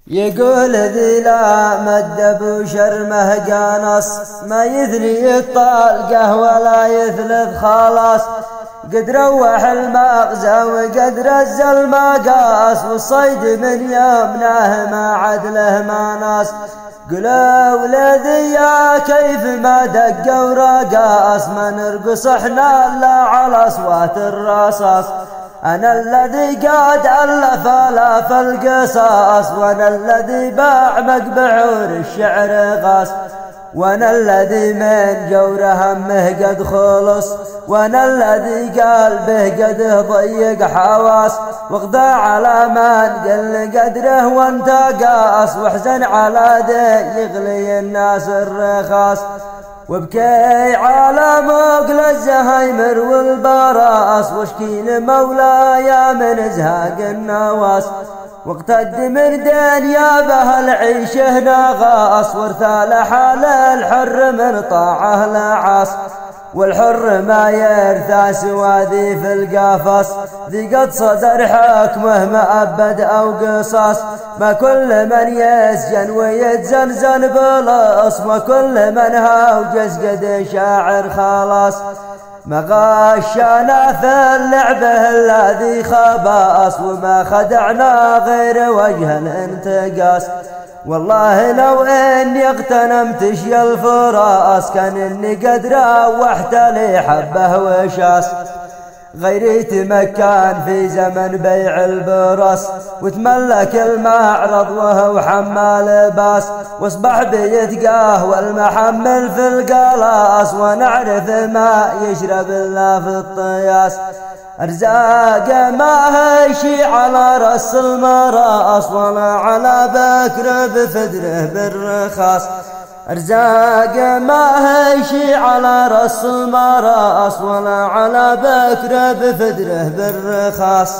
يقول ذي لا مد بشرمه قانص ما يثني الطلقه ولا يثلث خلاص. قد روح المغزى وقد رز المقاس والصيد من يمناه ما عدله ما ناس. قلوا لذي يا كيف ما دق ورقاص ما نرقص احنا الا على اصوات الرصاص. أنا الذي قاد ألف آلاف القصاص وأنا الذي باع مقبعور الشعر غاص. وأنا الذي من جور همه قد خلص وأنا الذي قال به قد ضيق حواس. واغضى على من قل قدره وانت قاص واحزن على ذي يغلي الناس الرخاص. وابكي على مقل الزهايمر والبراس واشكي لمولاي من ازهاق النواس. واقتد من دنيا بها العيشه نغاص وارثى لحال الحر من طاعه لعاص. والحر ما يرثى سوى ذي في القفص ذي قد صدر حكمه مؤبد أو قصاص. ما كل من يسجن ويتزنزن بلص وكل من هوجس قد شاعر خلاص. ما غشنا في اللعبه الذي خباص وما خدعنا غير وجه الانتقاص. والله لو اني اغتنمت شي الفراس كان اني قد روحت لي حبه وشاس. غيري تمكن في زمن بيع البرص وتملك المعرض وهو حمال باس. واصبح بيتقاه والمحمل في القلاص ونعرف ما يشرب الا في الطياس. أرزاق ما هيشي على رأس المراس ولا على بكر بفدره بالرخاص. أرزاق ما هيشي على رأس المراس ولا على بكر بفدره بالرخاص.